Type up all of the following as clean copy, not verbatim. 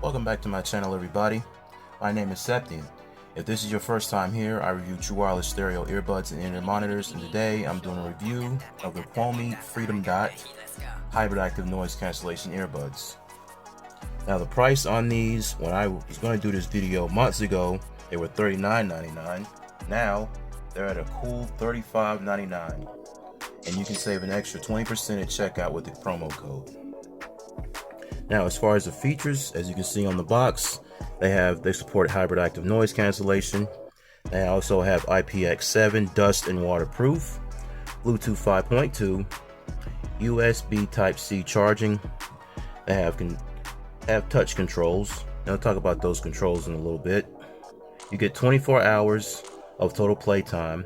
Welcome back to my channel, everybody. My name is Septian. If this is your first time here, I review true wireless stereo earbuds and internet monitors, and today I'm doing a review of the Coumi Freedom Dots hybrid active noise cancellation earbuds. Now the price on these, when I was going to do this video months ago, they were $39.99. Now they're at a cool $35.99, and you can save an extra 20% at checkout with the promo code. Now, as far as the features, as you can see on the box, they support hybrid active noise cancellation. They also have IPX7 dust and waterproof, Bluetooth 5.2, USB Type-C charging. They have touch controls. And I'll talk about those controls in a little bit. You get 24 hours of total playtime.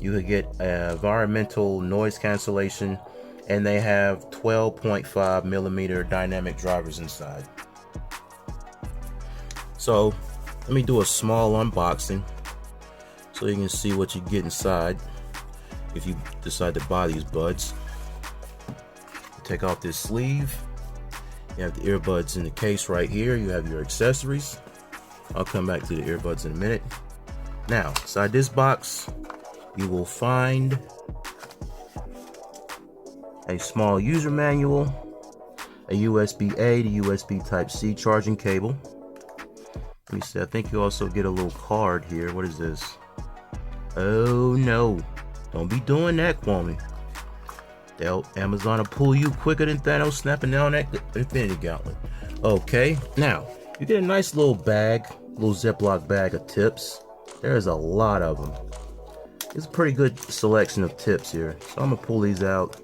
You could get environmental noise cancellation, and they have 12.5 millimeter dynamic drivers inside. So let me do a small unboxing so you can see what you get inside if you decide to buy these buds. Take off this sleeve. You have the earbuds in the case right here. You have your accessories. I'll come back to the earbuds in a minute. Now, inside this box, you will find a small user manual, a USB-A to USB Type-C charging cable. Let me see, I think you also get a little card here. What is this? Oh no, don't be doing that, Coumi. Amazon will pull you quicker than Thanos snapping down that Infinity Gauntlet. Okay, now, you get a nice little bag, little Ziploc bag of tips. There's a lot of them. It's a pretty good selection of tips here. So I'm gonna pull these out,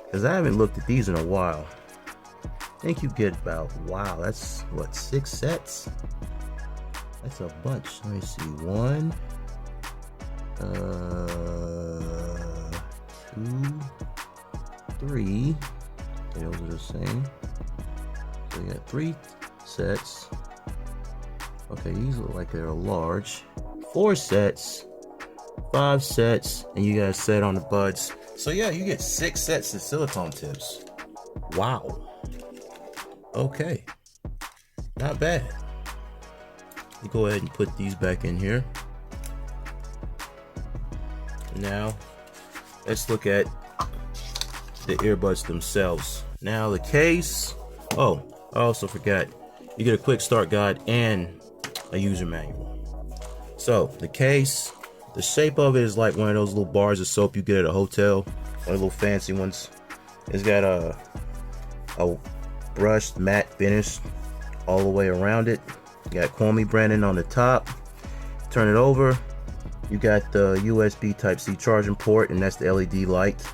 because I haven't looked at these in a while. I think you get about, wow, that's what, 6 sets? That's a bunch. Let me see. 1, 2, 3. Okay, those are the same. So you got 3 sets. Okay, these look like they're large. 4 sets. 5 sets, and you got a set on the buds. So yeah, you get 6 sets of silicone tips. Wow. Okay. Not bad. You go ahead and put these back in here. Now, let's look at the earbuds themselves. Now the case. Oh, I also forgot. You get a quick start guide and a user manual. So the case, the shape of it is like one of those little bars of soap you get at a hotel, one of the little fancy ones. It's got a brushed matte finish all the way around it. You got Coumi branding on the top. Turn it over. You got the USB Type-C charging port, and that's the LED light.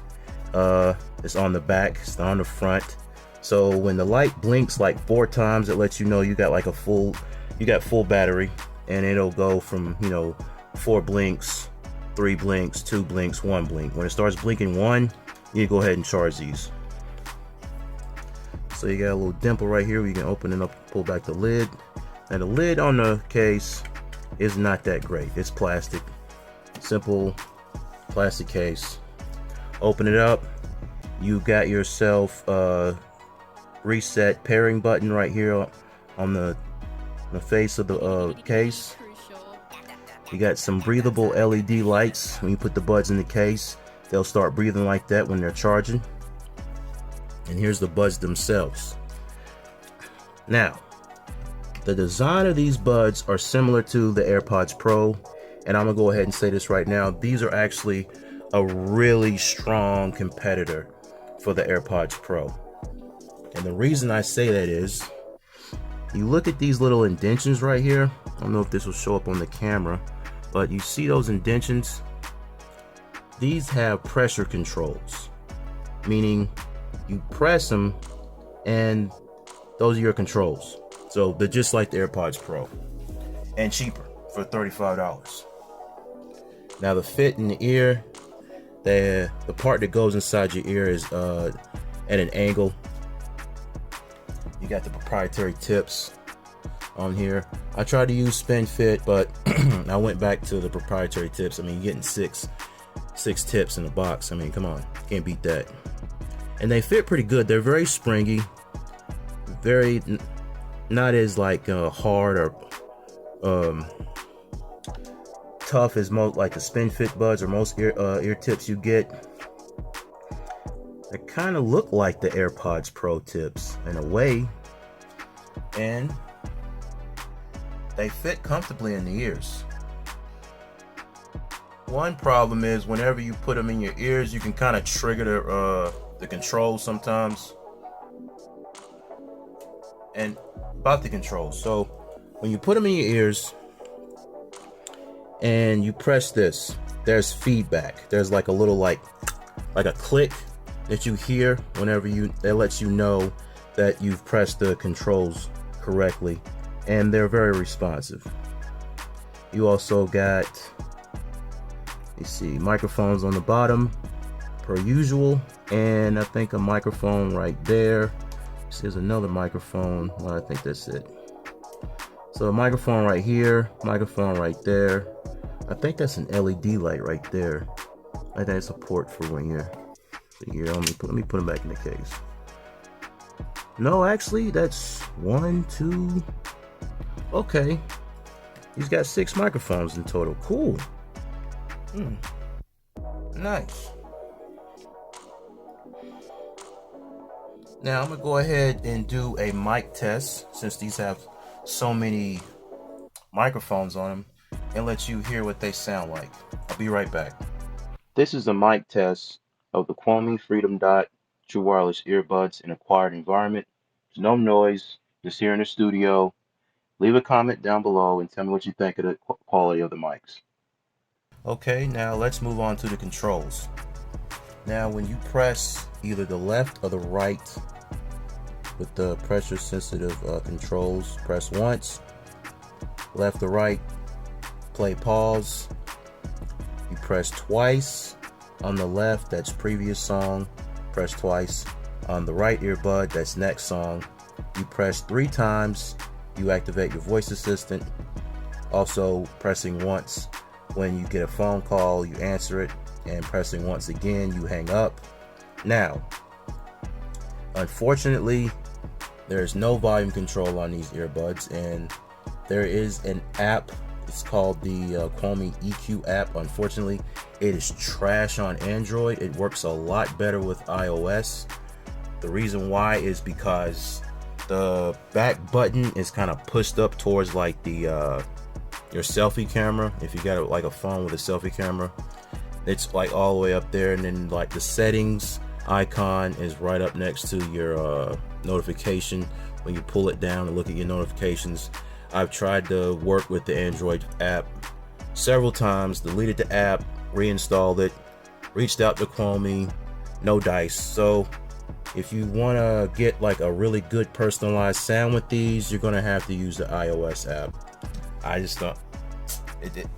It's on the back, it's not on the front. So when the light blinks like 4 times, it lets you know you got like full battery, and it'll go from 4 blinks, 3 blinks, 2 blinks, 1 blink. When it starts blinking 1, you go ahead and charge these. So you got a little dimple right here where you can open it up, pull back the lid. Now the lid on the case is not that great. It's plastic, simple plastic case. Open it up. You got yourself a reset pairing button right here on the face of the case. You got some breathable LED lights. When you put the buds in the case, they'll start breathing like that when they're charging. And here's the buds themselves. Now, the design of these buds are similar to the AirPods Pro, and I'm gonna go ahead and say this right now. These are actually a really strong competitor for the AirPods Pro. And the reason I say that is, you look at these little indentions right here. I don't know if this will show up on the camera, but you see those indentions? These have pressure controls, meaning you press them and those are your controls. So they're just like the AirPods Pro, and cheaper for $35. Now the fit in the ear, the part that goes inside your ear is at an angle. You got the proprietary tips on here. I tried to use Spin Fit, but I went back to the proprietary tips. I mean, you're getting six tips in a box. I mean, come on, can't beat that. And they fit pretty good. They're very springy, very not as like hard or tough as most like the spin fit buds or most ear tips you get. They kind of look like the AirPods Pro tips in a way, and they fit comfortably in the ears. One problem is whenever you put them in your ears, you can kind of trigger the controls sometimes. And about the controls, so when you put them in your ears and you press this, there's feedback. There's like a little like a click that you hear whenever that lets you know that you've pressed the controls correctly, and they're very responsive. You also got, you see, microphones on the bottom per usual, and I think a microphone right there. There's another microphone. Well, I think that's it. So a microphone right here, microphone right there. I think that's an LED light right there. I think it's a port for when you're here. Let me put them back in the case. No, actually, that's 1, 2. Okay, he's got 6 microphones in total. Cool. Nice. Now I'm gonna go ahead and do a mic test since these have so many microphones on them, and let you hear what they sound like. I'll be right back. This is a mic test of the Coumi Freedom Dot True Wireless Earbuds in a quiet environment. There's no noise, just here in the studio. Leave a comment down below and tell me what you think of the quality of the mics. Okay, now let's move on to the controls. Now when you press either the left or the right with the pressure sensitive controls, press once, left or right, play pause. You press twice on the left, that's previous song. Press twice on the right earbud, that's next song. You press 3 times, you activate your voice assistant. Also pressing once when you get a phone call, you answer it, and pressing once again, you hang up. Now, unfortunately, there's no volume control on these earbuds, and there is an app. It's called the Coumi EQ app. Unfortunately, it is trash on Android. It works a lot better with iOS. The reason why is because the back button is kind of pushed up towards like the your selfie camera. If you got like a phone with a selfie camera, it's like all the way up there, and then like the settings icon is right up next to your notification. When you pull it down and look at your notifications, I've tried to work with the Android app several times, deleted the app, reinstalled it, reached out to Coumi, no dice. So if you want to get like a really good personalized sound with these, you're going to have to use the iOS app. I just thought the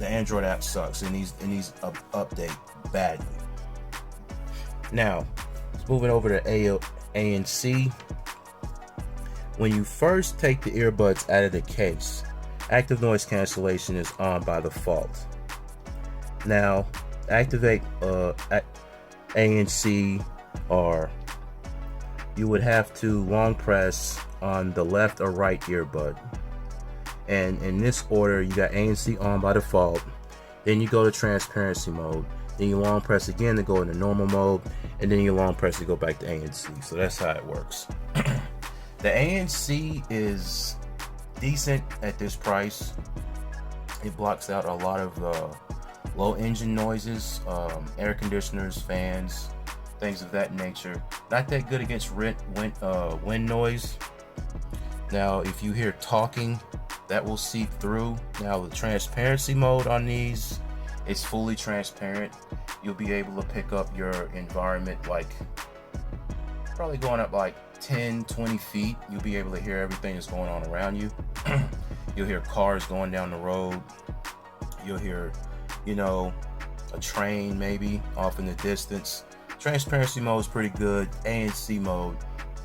Android app sucks and these update badly. Now, moving over to ANC. When you first take the earbuds out of the case, active noise cancellation is on by default. Now, activate ANC, or you would have to long press on the left or right earbud. And in this order, you got ANC on by default, then you go to transparency mode, then you long press again to go into normal mode, and then you long press to go back to ANC. So that's how it works. The ANC is decent at this price. It blocks out a lot of low engine noises, air conditioners, fans, things of that nature. Not that good against wind noise. Now, if you hear talking, that will seep through. Now, the transparency mode on these is fully transparent. You'll be able to pick up your environment, like probably going up like 10-20 feet. You'll be able to hear everything that's going on around you. You'll hear cars going down the road. You'll hear, a train maybe off in the distance. Transparency mode is pretty good. ANC mode,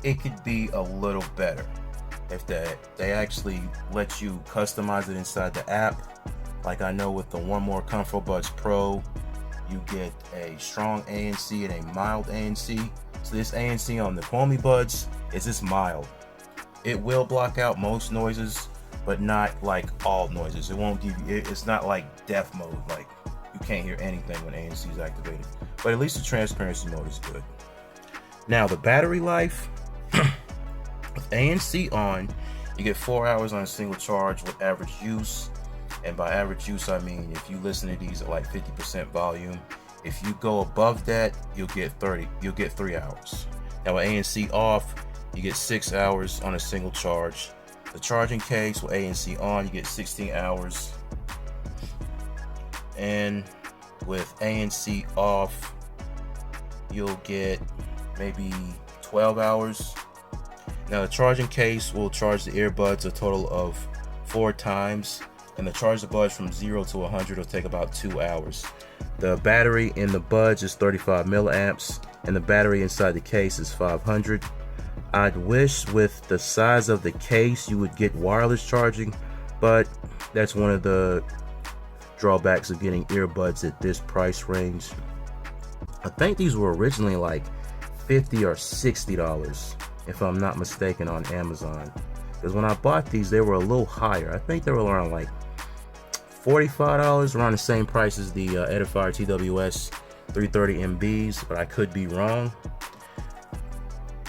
it could be a little better if they actually let you customize it inside the app. Like I know with the One More Comfort Buds Pro, you get a strong ANC and a mild ANC. So this ANC on the Coumi Buds is just mild. it will block out most noises, but not like all noises. It won't give you, it's not like deaf mode, like you can't hear anything when ANC is activated. But at least the transparency mode is good. Now the battery life, with ANC on, you get 4 hours on a single charge with average use. And by average use, I mean if you listen to these at like 50% volume. If you go above that, you'll get 3 hours. Now with ANC off, you get 6 hours on a single charge. The charging case with ANC on, you get 16 hours. And with ANC off, you'll get maybe 12 hours. Now the charging case will charge the earbuds a total of 4 times, and the charge the buds from 0 to 100 will take about 2 hours. The battery in the buds is 35 milliamps, and the battery inside the case is 500. I'd wish with the size of the case you would get wireless charging, but that's one of the drawbacks of getting earbuds at this price range. I think these were originally like $50 or $60, if I'm not mistaken, on Amazon. Because when I bought these, they were a little higher. I think they were around like $45, around the same price as the Edifier TWS 330 MBs, but I could be wrong.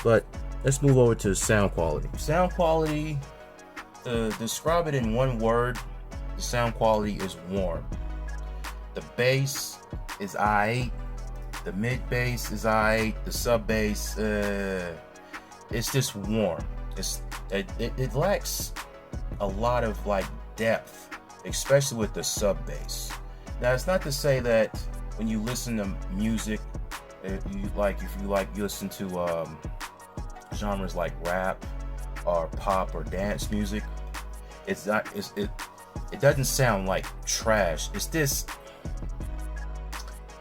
But let's move over to sound quality. Sound quality, to describe it in one word, the sound quality is warm. The bass is aight, the mid bass is aight, the sub bass, it's just warm. It lacks a lot of like depth, especially with the sub bass. Now it's not to say that when you listen to music, if you listen to genres like rap or pop or dance music, it doesn't sound like trash. It's just,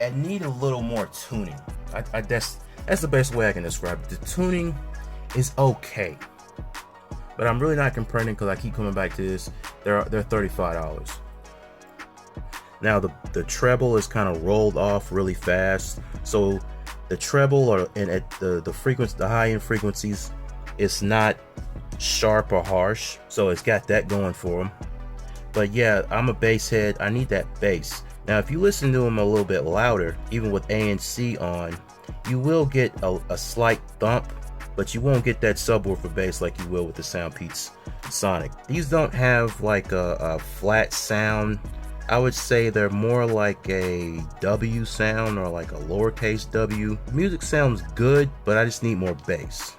it need a little more tuning. That's the best way I can describe it. The tuning is okay, but I'm really not comparing because I keep coming back to this. They're $35. Now the treble is kind of rolled off really fast, so the treble and at the frequency, the high end frequencies, it's not sharp or harsh, so it's got that going for them. But yeah, I'm a bass head. I need that bass. Now if you listen to them a little bit louder, even with ANC on, you will get a slight thump, but you won't get that subwoofer bass like you will with the Soundpeats Sonic. These don't have like a flat sound. I would say they're more like a W sound, or like a lowercase w. Music sounds good, but I just need more bass.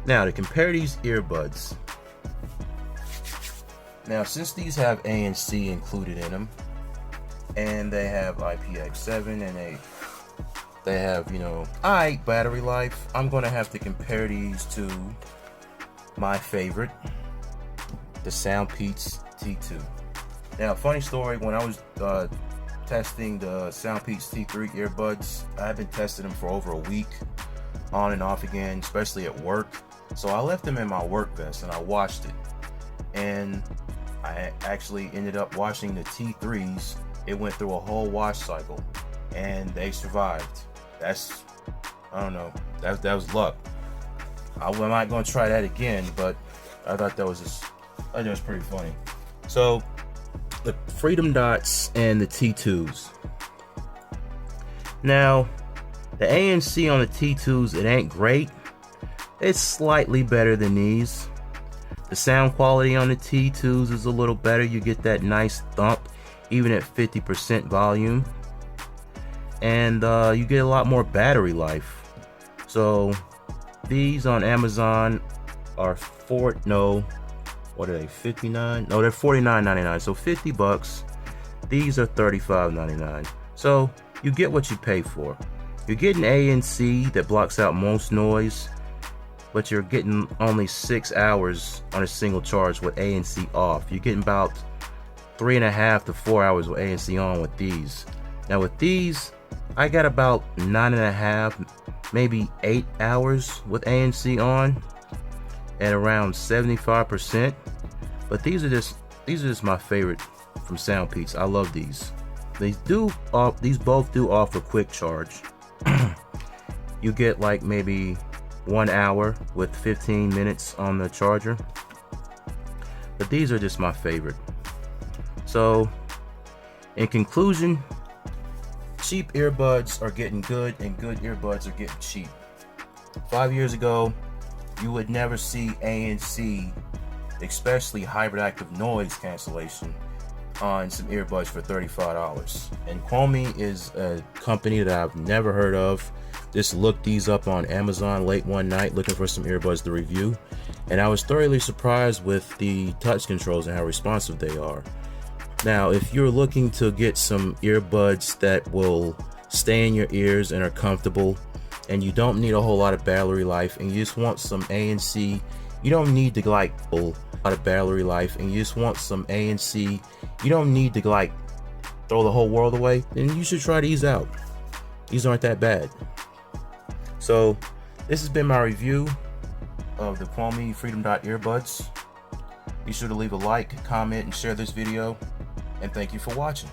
Now to compare these earbuds. Now since these have ANC included in them, and they have IPX7, and they have, aight battery life, I'm gonna have to compare these to my favorite, the Soundpeats T2. Now, funny story, when I was testing the Soundpeats T3 earbuds, I've been testing them for over a week, on and off again, especially at work. So I left them in my work vest and I washed it. And I actually ended up washing the T3s. It went through a whole wash cycle and they survived. I don't know, that was luck. I'm not gonna try that again, but I thought that was pretty funny. So the Freedom Dots and the T2s. Now, the ANC on the T2s, it ain't great. It's slightly better than these. The sound quality on the T2s is a little better. You get that nice thump, even at 50% volume. And you get a lot more battery life. So, these on Amazon are what are they, 59? No, they're $49.99, so $50. These are $35.99. So you get what you pay for. You're getting ANC that blocks out most noise, but you're getting only 6 hours on a single charge with ANC off. You're getting about 3.5 to 4 hours with ANC on with these. Now with these, I got about 9.5, maybe 8 hours with ANC on, at around 75%. But these are just my favorite from Soundpeats. I love these. These both do offer quick charge. You get like maybe 1 hour with 15 minutes on the charger. But these are just my favorite. So in conclusion, cheap earbuds are getting good and good earbuds are getting cheap. 5 years ago, you would never see ANC, especially hybrid active noise cancellation, on some earbuds for $35. And Coumi is a company that I've never heard of. Just looked these up on Amazon late one night looking for some earbuds to review, and I was thoroughly surprised with the touch controls and how responsive they are. Now, if you're looking to get some earbuds that will stay in your ears and are comfortable, and you don't need a whole lot of battery life, and you just want some ANC, you don't need to like a lot of battery life, and you just want some ANC, you don't need to like throw the whole world away, then you should try these out. These aren't that bad. So this has been my review of the Coumi Freedom Dot earbuds. Be sure to leave a like, comment, and share this video, and thank you for watching.